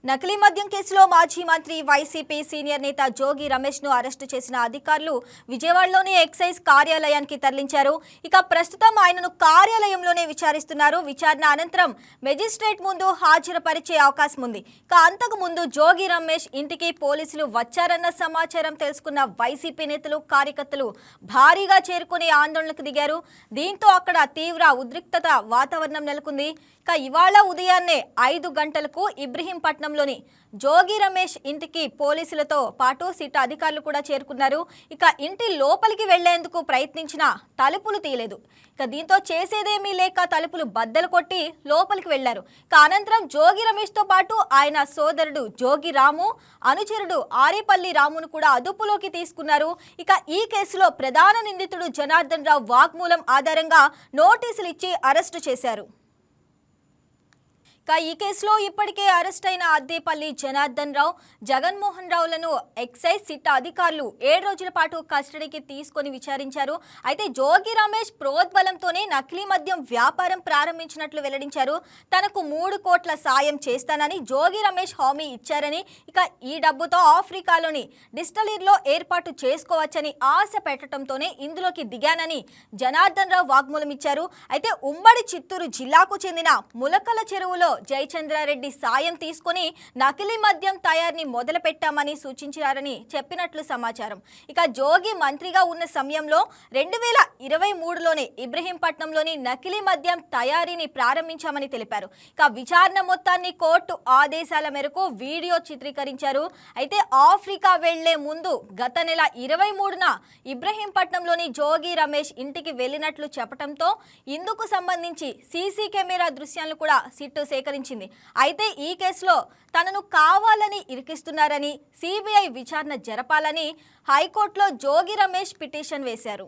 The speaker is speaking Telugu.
నకిలీ మద్యం కేసులో మాజీ మంత్రి వైసీపీ సీనియర్ నేత జోగి రమేష్ ను అరెస్టు చేసిన అధికారులు విజయవాడలోని ఎక్సైజ్ కార్యాలయానికి తరలించారు. ఇక ప్రస్తుతం ఆయనను కార్యాలయంలోనే విచారిస్తున్నారు. విచారణ అనంతరం మెజిస్ట్రేట్ ముందు హాజరుపరిచే అవకాశం ఉంది. ఇక అంతకు ముందు జోగి రమేష్ ఇంటికి పోలీసులు వచ్చారన్న సమాచారం తెలుసుకున్న వైసీపీ నేతలు కార్యకర్తలు భారీగా చేరుకుని ఆందోళనకు దిగారు. దీంతో అక్కడ తీవ్ర ఉద్రిక్తత వాతావరణం నెలకొంది. ఇక ఇవాళ ఉదయాన్నే 5 గంటలకు ఇబ్రహీంపట్నంలోని జోగి రమేష్ ఇంటికి పోలీసులతో పాటు సిట్ అధికారులు కూడా చేరుకున్నారు. ఇక ఇంటి లోపలికి వెళ్లేందుకు ప్రయత్నించిన తలుపులు తీయలేదు. ఇక దీంతో చేసేదేమీ లేక తలుపులు బద్దలు కొట్టి లోపలికి వెళ్లారు. ఇక అనంతరం జోగి రమేష్ తో పాటు ఆయన సోదరుడు జోగి రాము, అనుచరుడు ఆరేపల్లి రామును కూడా అదుపులోకి తీసుకున్నారు. ఇక ఈ కేసులో ప్రధాన నిందితుడు జనార్దన్ రావు వాగ్మూలం ఆధారంగా నోటీసులు ఇచ్చి అరెస్టు చేశారు. ఈ కేసులో ఇప్పటికే అరెస్ట్ అయిన అద్దేపల్లి జనార్దన్ రావు, జగన్మోహన్ రావులను ఎక్సైజ్ సిట్ అధికారులు 7 రోజుల పాటు కస్టడీకి తీసుకొని విచారించారు. అయితే జోగి రమేష్ ప్రోద్బలంతోనే నకిలీ మద్యం వ్యాపారం ప్రారంభించినట్లు వెల్లడించారు. తనకు 3 కోట్ల సాయం చేస్తానని జోగి రమేష్ హామీ ఇచ్చారని, ఇక ఈ డబ్బుతో ఆఫ్రికాలోని డిస్టిలరీలో ఏర్పాటు చేసుకోవచ్చని ఆశ పెట్టడంతోనే ఇందులోకి దిగానని జనార్దన్ రావు వాగ్మూలం ఇచ్చారు. అయితే ఉమ్మడి చిత్తూరు జిల్లాకు చెందిన ములకల చెరువులో జయచంద్రారెడ్డి సాయం తీసుకుని నకిలీ మద్యం తయారీని మొదలు పెట్టామని సూచించారని చెప్పినట్లు సమాచారం. ఇక జోగి మంత్రిగా ఉన్న సమయంలో 2023లోనే ఇబ్రహీంపట్నంలోని నకిలీ మద్యం తయారీని ప్రారంభించామని తెలిపారు. ఇక విచారణ మొత్తాన్ని కోర్టు ఆదేశాల మేరకు వీడియో చిత్రీకరించారు. అయితే ఆఫ్రికా వెళ్లే ముందు గత నెల 23న ఇబ్రహీంపట్నంలోని జోగి రమేష్ ఇంటికి వెళ్లినట్లు చెప్పడంతో ఇందుకు సంబంధించి సీసీ కెమెరా దృశ్యాలను కూడా సిట్టు సేకరించింది. అయితే ఈ కేసులో తనను కావాలని ఇరికిస్తున్నారని, సిబిఐ విచారణ జరపాలని హైకోర్టులో జోగి రమేష్ పిటిషన్ వేశారు.